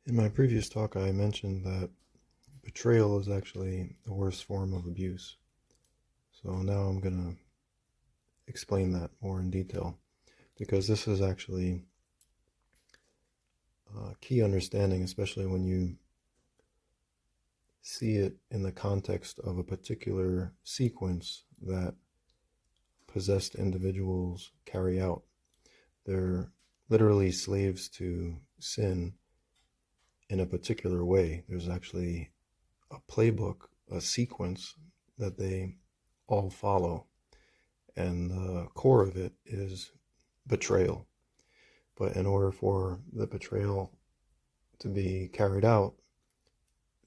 In my previous talk, I mentioned that betrayal is actually the worst form of abuse. So now I'm going to explain that more in detail because this is actually a key understanding, especially when you see it in the context of a particular sequence that possessed individuals carry out. They're literally slaves to sin in a particular way. There's actually a playbook, a sequence that they all follow. And the core of it is betrayal. But in order for the betrayal to be carried out,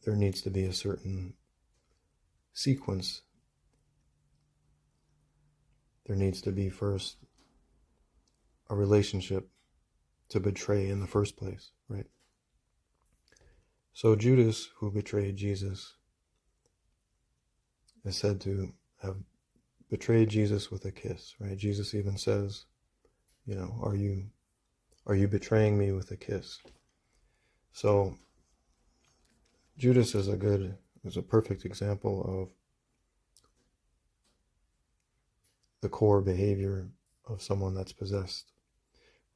there needs to be a certain sequence. There needs to be first a relationship to betray in the first place, right? So Judas, who betrayed Jesus, is said to have betrayed Jesus with a kiss, right? Jesus even says, are you betraying me with a kiss? So Judas is a perfect example of the core behavior of someone that's possessed,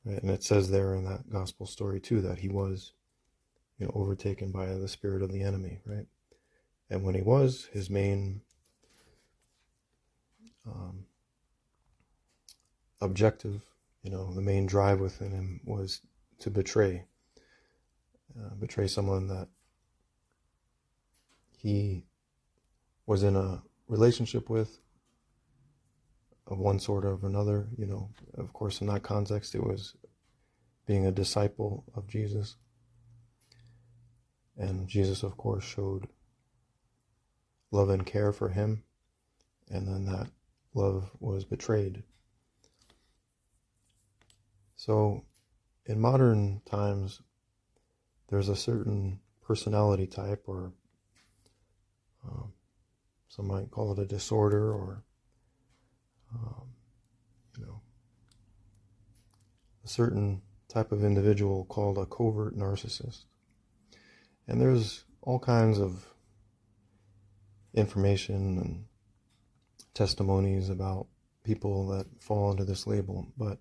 right? And it says there in that gospel story too that he was, overtaken by the spirit of the enemy, right? And when he was, his main objective, the main drive within him was to betray someone that he was in a relationship with of one sort or another. Of course, in that context, it was being a disciple of Jesus. And Jesus, of course, showed love and care for him. And then that love was betrayed. So in modern times, there's a certain personality type, or some might call it a disorder, or a certain type of individual called a covert narcissist. And there's all kinds of information and testimonies about people that fall under this label. But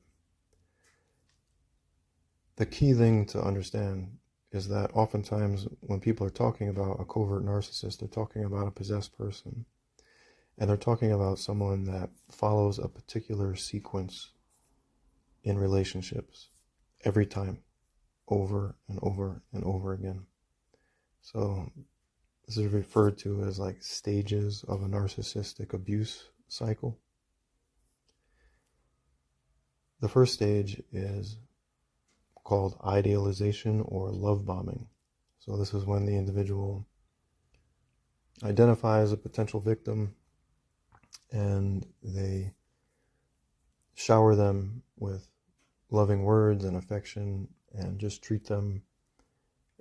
the key thing to understand is that oftentimes when people are talking about a covert narcissist, they're talking about a possessed person. And they're talking about someone that follows a particular sequence in relationships every time, over and over and over again. So this is referred to as like stages of a narcissistic abuse cycle. The first stage is called idealization or love bombing. So this is when the individual identifies a potential victim and they shower them with loving words and affection and just treat them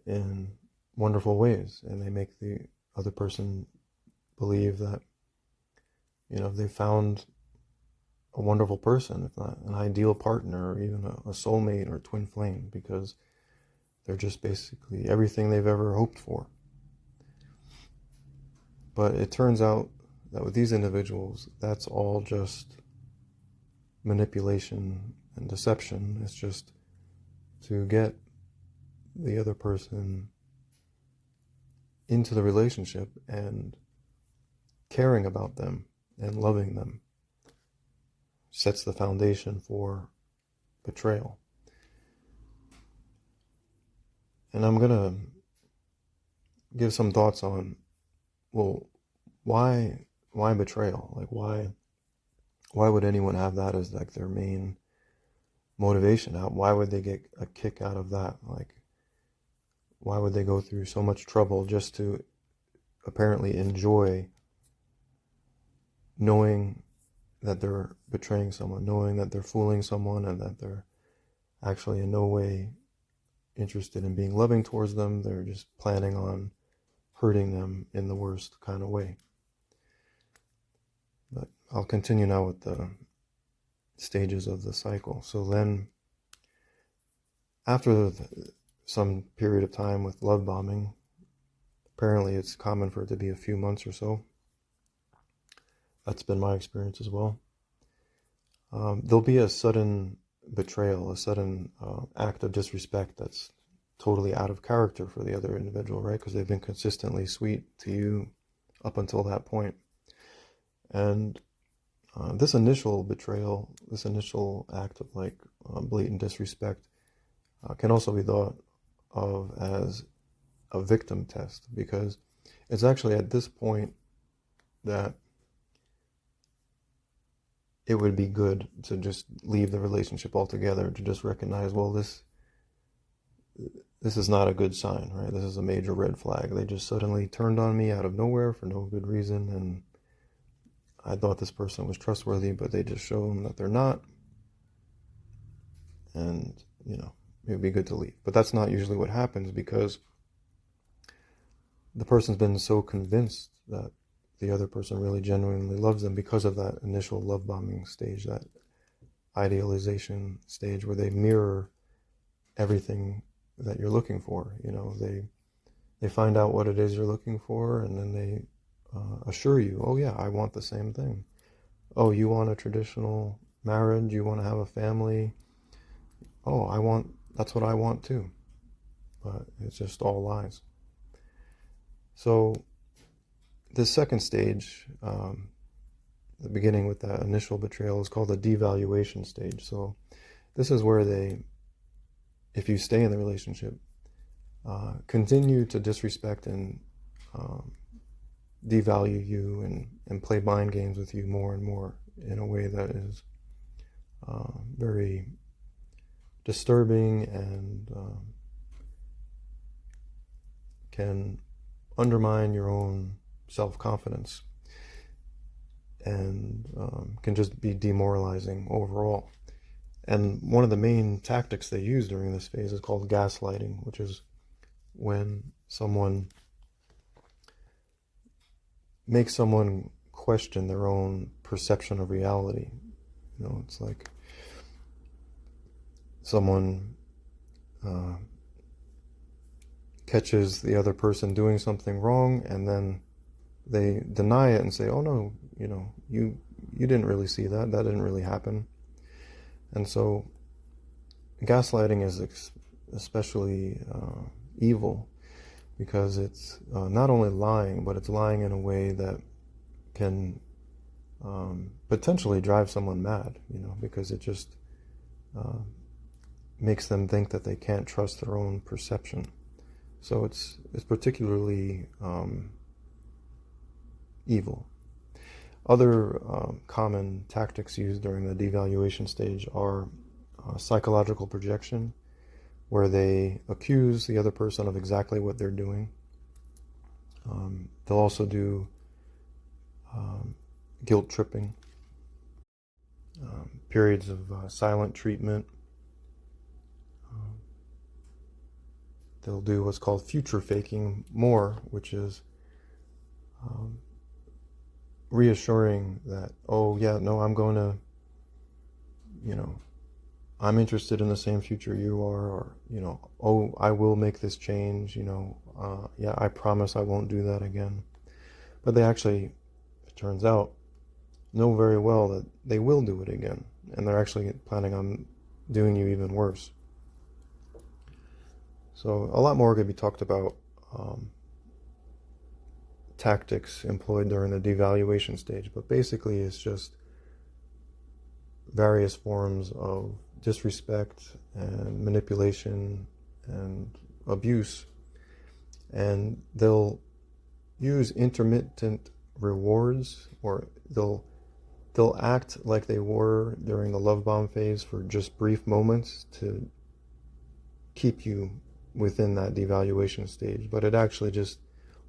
in wonderful ways. And they make the other person believe that, they found a wonderful person, if not an ideal partner, or even a soulmate or twin flame, because they're just basically everything they've ever hoped for. But it turns out that with these individuals, that's all just manipulation and deception. It's just to get the other person into the relationship and caring about them and loving them. Sets the foundation for betrayal. And I'm going to give some thoughts on, well, why betrayal? Like, why would anyone have that as like their main motivation? Why would they get a kick out of that? Like, why would they go through so much trouble just to apparently enjoy knowing that they're betraying someone, knowing that they're fooling someone, and that they're actually in no way interested in being loving towards them? They're just planning on hurting them in the worst kind of way. But I'll continue now with the stages of the cycle. So then, after some period of time with love bombing. Apparently it's common for it to be a few months or so. That's been my experience as well. There'll be a sudden betrayal, a sudden act of disrespect that's totally out of character for the other individual, right? Because they've been consistently sweet to you up until that point. And this initial betrayal, this initial act of like blatant disrespect can also be thought of as a victim test, because it's actually at this point that it would be good to just leave the relationship altogether, to just recognize, well, this is not a good sign, right? This is a major red flag. They just suddenly turned on me out of nowhere for no good reason, and I thought this person was trustworthy, but they just shown that they're not. And, you know, it would be good to leave. But that's not usually what happens, because the person's been so convinced that the other person really genuinely loves them because of that initial love bombing stage, that idealization stage where they mirror everything that you're looking for. You know, they find out what it is you're looking for, and then they assure you, oh yeah, I want the same thing. Oh, you want a traditional marriage? You want to have a family? Oh, that's what I want too. But it's just all lies. So this second stage, the beginning with that initial betrayal, is called the devaluation stage. So this is where they, if you stay in the relationship, continue to disrespect and devalue you and play mind games with you more and more in a way that is very disturbing and can undermine your own self-confidence and can just be demoralizing overall. And one of the main tactics they use during this phase is called gaslighting, which is when someone makes someone question their own perception of reality. You know, it's like someone catches the other person doing something wrong, and then they deny it and say, oh no, you know, you didn't really see that didn't really happen. And so gaslighting is especially evil, because it's not only lying, but it's lying in a way that can potentially drive someone mad, you know, because it just makes them think that they can't trust their own perception. So it's particularly evil. Other common tactics used during the devaluation stage are psychological projection, where they accuse the other person of exactly what they're doing. They'll also do guilt tripping, periods of silent treatment. They'll do what's called future faking more, which is reassuring that, oh yeah, no, I'm going to, you know, I'm interested in the same future you are, or, you know, oh, I will make this change, you know, yeah, I promise I won't do that again. But they actually, it turns out, know very well that they will do it again, and they're actually planning on doing you even worse. So a lot more could be talked about tactics employed during the devaluation stage, but basically it's just various forms of disrespect and manipulation and abuse, and they'll use intermittent rewards, or they'll act like they were during the love bomb phase for just brief moments to keep you within that devaluation stage, but it actually just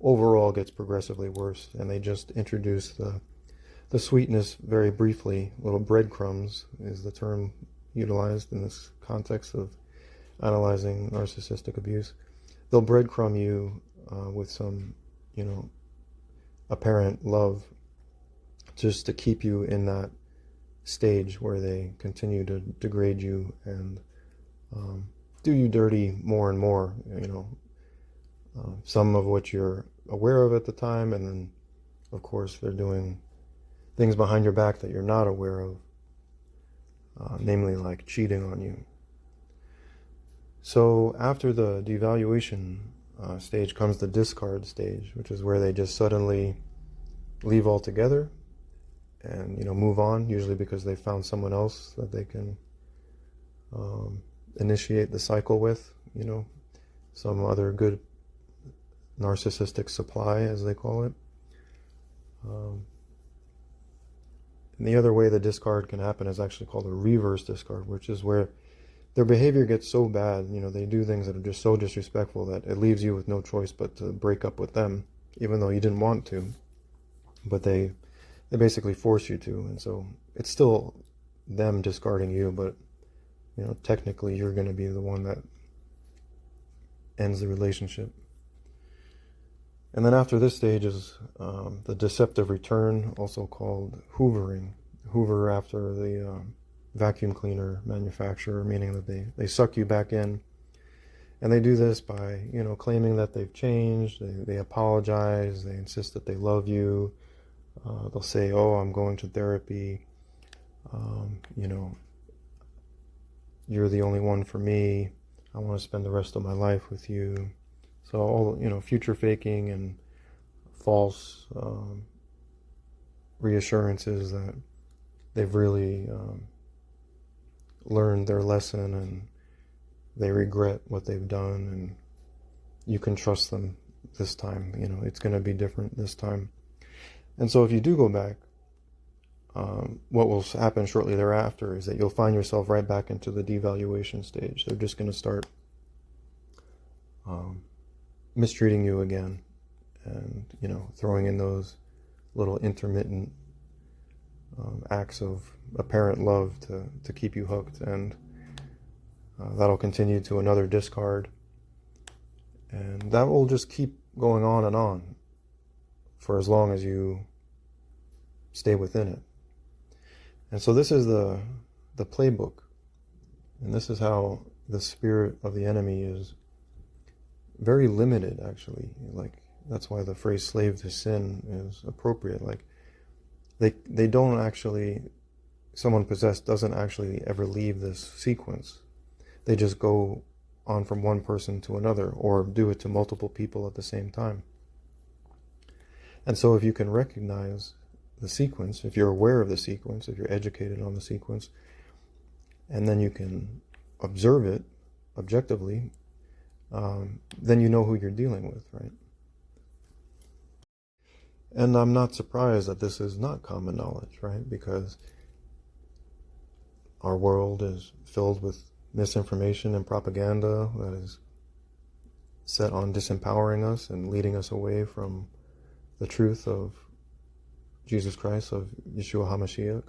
overall gets progressively worse, and they just introduce the sweetness very briefly. Little breadcrumbs is the term utilized in this context of analyzing narcissistic abuse. They'll breadcrumb you with some, you know, apparent love, just to keep you in that stage where they continue to degrade you and do you dirty more and more, some of which you're aware of at the time, and then, of course, they're doing things behind your back that you're not aware of, namely like cheating on you. So after the devaluation stage comes the discard stage, which is where they just suddenly leave altogether and move on, usually because they found someone else that they can initiate the cycle with, some other good narcissistic supply, as they call it. And the other way the discard can happen is actually called a reverse discard, which is where their behavior gets so bad, they do things that are just so disrespectful that it leaves you with no choice but to break up with them, even though you didn't want to. But they basically force you to, and so it's still them discarding you, but technically you're going to be the one that ends the relationship. And then after this stage is the deceptive return, also called hoovering. Hoover after the vacuum cleaner manufacturer, meaning that they suck you back in. And they do this by, claiming that they've changed, they apologize, they insist that they love you. They'll say, oh, I'm going to therapy, you're the only one for me, I want to spend the rest of my life with you. So all, future faking and false reassurances that they've really learned their lesson and they regret what they've done, and you can trust them this time. It's going to be different this time. And so if you do go back, what will happen shortly thereafter is that you'll find yourself right back into the devaluation stage. They're just going to start mistreating you again, and throwing in those little intermittent acts of apparent love to keep you hooked, and that'll continue to another discard, and that will just keep going on and on for as long as you stay within it. And so this is the playbook, and this is how the spirit of the enemy is very limited, actually. Like, that's why the phrase slave to sin is appropriate. Like, they don't actually, someone possessed doesn't actually ever leave this sequence. They just go on from one person to another, or do it to multiple people at the same time. And so if you can recognize the sequence, if you're aware of the sequence, if you're educated on the sequence, and then you can observe it objectively, then you know who you're dealing with, right? And I'm not surprised that this is not common knowledge, right? Because our world is filled with misinformation and propaganda that is set on disempowering us and leading us away from the truth of Jesus Christ, of Yeshua HaMashiach.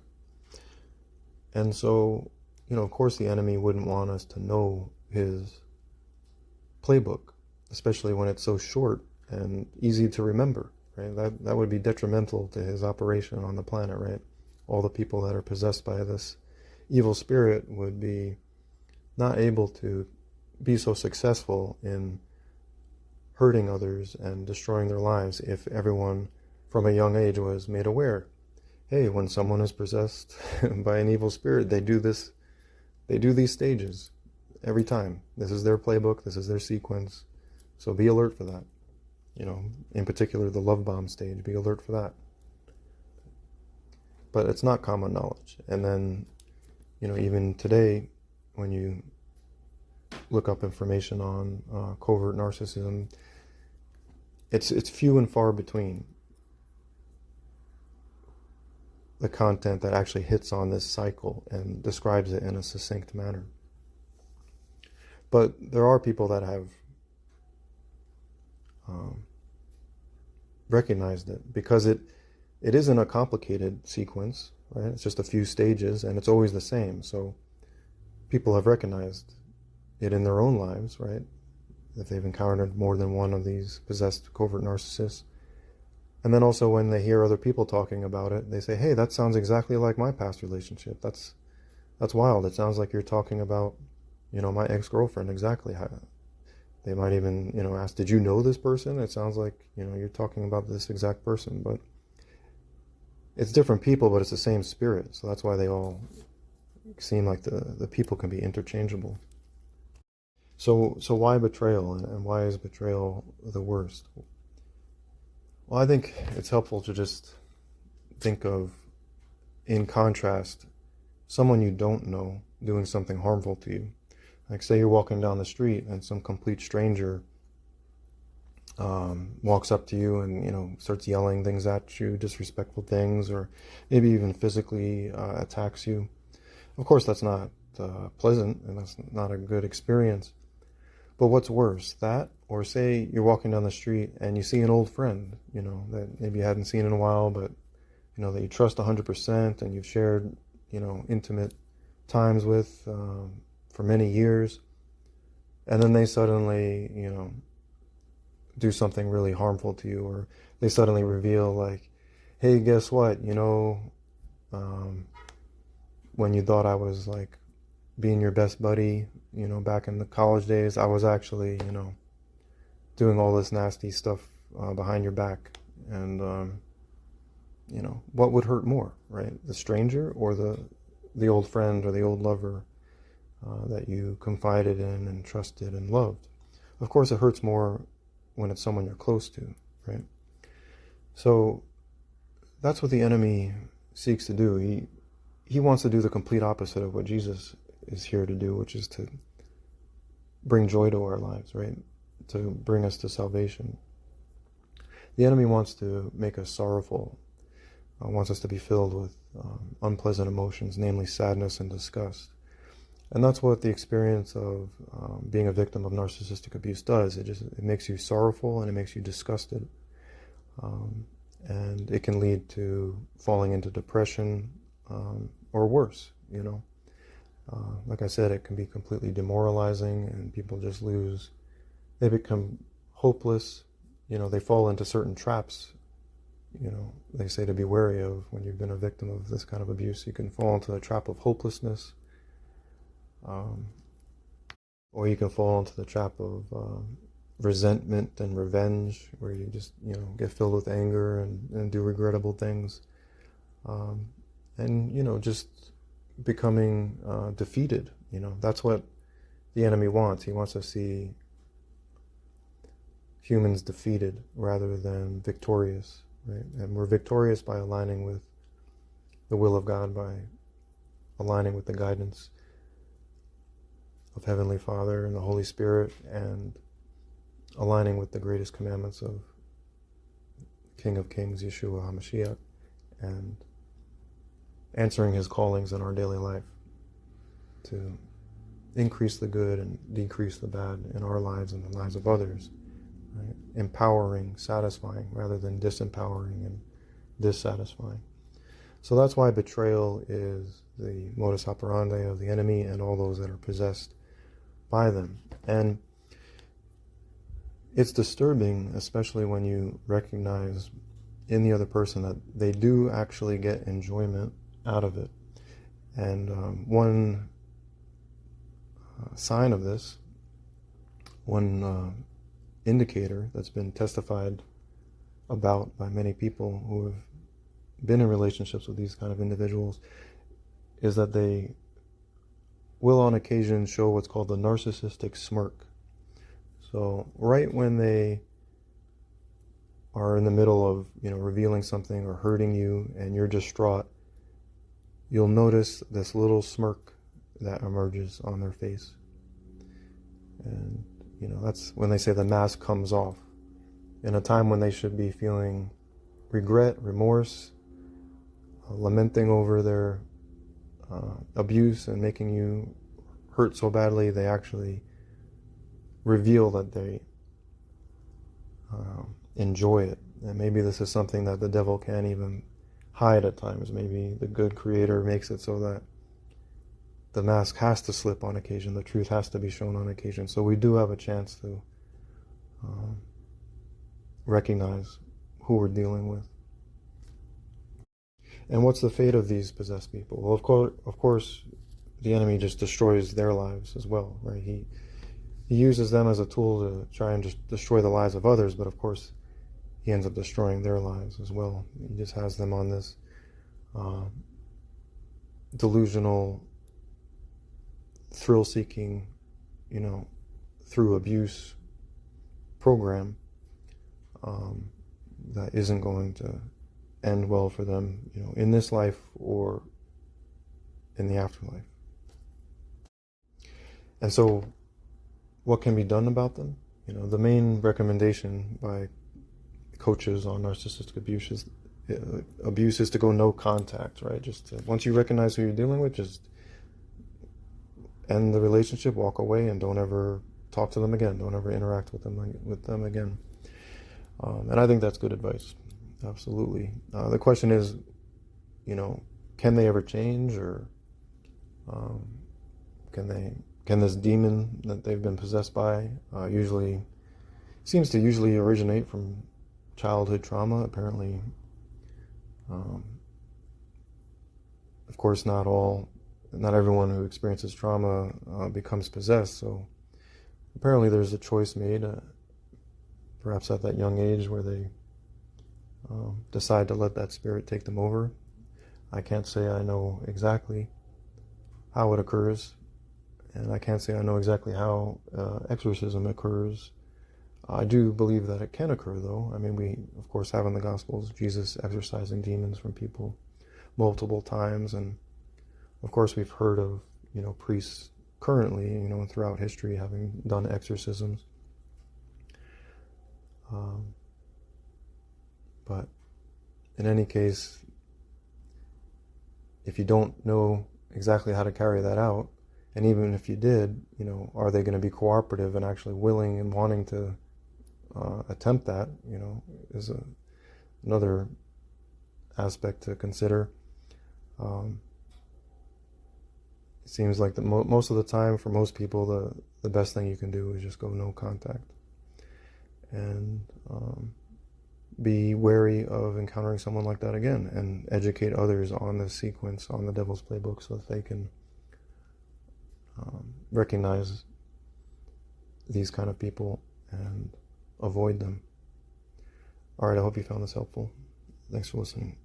And so, of course the enemy wouldn't want us to know his playbook, especially when it's so short and easy to remember, right? That would be detrimental to his operation on the planet, right? All the people that are possessed by this evil spirit would be not able to be so successful in hurting others and destroying their lives if everyone from a young age was made aware. Hey, when someone is possessed by an evil spirit, they do this, they do these stages every time. This is their playbook, this is their sequence. So be alert for that. In particular, the love bomb stage, be alert for that. But it's not common knowledge. And then, even today, when you look up information on covert narcissism, it's few and far between the content that actually hits on this cycle and describes it in a succinct manner. But there are people that have recognized it, because it isn't a complicated sequence, right? It's just a few stages, and it's always the same. So people have recognized it in their own lives, right? If they've encountered more than one of these possessed covert narcissists. And then also when they hear other people talking about it, they say, hey, that sounds exactly like my past relationship. That's wild. It sounds like you're talking about My ex-girlfriend, exactly. They might even, ask, did you know this person? It sounds like, you're talking about this exact person, but it's different people, but it's the same spirit. So that's why they all seem like the people can be interchangeable. So why betrayal, and why is betrayal the worst? Well, I think it's helpful to just think of, in contrast, someone you don't know doing something harmful to you. Like, say you're walking down the street and some complete stranger walks up to you and starts yelling things at you, disrespectful things, or maybe even physically attacks you. Of course, that's not pleasant, and that's not a good experience. But what's worse, that, or say you're walking down the street and you see an old friend, that maybe you hadn't seen in a while, but that you trust 100% and you've shared, intimate times with for many years, and then they suddenly, do something really harmful to you, or they suddenly reveal, like, hey, guess what? When you thought I was like being your best buddy, back in the college days, I was actually, doing all this nasty stuff behind your back. And what would hurt more, right? The stranger or the old friend or the old lover that you confided in and trusted and loved? Of course, it hurts more when it's someone you're close to, right? So that's what the enemy seeks to do. He wants to do the complete opposite of what Jesus is here to do, which is to bring joy to our lives, right? To bring us to salvation. The enemy wants to make us sorrowful, wants us to be filled with unpleasant emotions, namely sadness and disgust. And that's what the experience of being a victim of narcissistic abuse does. It makes you sorrowful and it makes you disgusted. And it can lead to falling into depression or worse, Like I said, it can be completely demoralizing, and people just they become hopeless. They fall into certain traps. They say to be wary of when you've been a victim of this kind of abuse. You can fall into the trap of hopelessness. Or you can fall into the trap of resentment and revenge, where you just, get filled with anger and do regrettable things. And, just becoming defeated. That's what the enemy wants. He wants to see humans defeated rather than victorious, right? And we're victorious by aligning with the will of God, by aligning with the guidance of Heavenly Father and the Holy Spirit, and aligning with the greatest commandments of King of Kings, Yeshua HaMashiach, and answering his callings in our daily life to increase the good and decrease the bad in our lives and the lives of others, right? Empowering, satisfying, rather than disempowering and dissatisfying. So that's why betrayal is the modus operandi of the enemy and all those that are possessed by them. And it's disturbing, especially when you recognize in the other person that they do actually get enjoyment out of it. And one sign of this, one indicator that's been testified about by many people who have been in relationships with these kind of individuals, is that they will on occasion show what's called the narcissistic smirk. So right when they are in the middle of, revealing something or hurting you and you're distraught, you'll notice this little smirk that emerges on their face. And, that's when they say the mask comes off. In a time when they should be feeling regret, remorse, lamenting over their abuse and making you hurt so badly, they actually reveal that they enjoy it. And maybe this is something that the devil can't even hide at times. Maybe the good creator makes it so that the mask has to slip on occasion, the truth has to be shown on occasion. So we do have a chance to recognize who we're dealing with. And what's the fate of these possessed people? Well, of course, the enemy just destroys their lives as well, right? He uses them as a tool to try and just destroy the lives of others, but of course he ends up destroying their lives as well. He just has them on this delusional, thrill-seeking, through abuse program that isn't going to end well for them, in this life or in the afterlife. And so what can be done about them? The main recommendation by coaches on narcissistic abuse is to go no contact, right? Once you recognize who you're dealing with, just end the relationship, walk away, and don't ever talk to them again. Don't ever interact with them again. And I think that's good advice. Absolutely. The question is, can they ever change, or can this demon that they've been possessed by seems to usually originate from childhood trauma, apparently. Of course, not everyone who experiences trauma becomes possessed, so apparently there's a choice made, perhaps at that young age, where they decide to let that spirit take them over. I can't say I know exactly how it occurs, and I can't say I know exactly how exorcism occurs. I do believe that it can occur, though. I mean, we, of course, have in the Gospels Jesus exorcising demons from people multiple times, and of course we've heard of, priests currently, and throughout history having done exorcisms. But in any case, if you don't know exactly how to carry that out, and even if you did, are they going to be cooperative and actually willing and wanting to attempt that, is another aspect to consider. It seems like most of the time, for most people, the best thing you can do is just go no contact, and be wary of encountering someone like that again, and educate others on the sequence, on the Devil's Playbook, so that they can recognize these kind of people and avoid them. All right, I hope you found this helpful. Thanks for listening.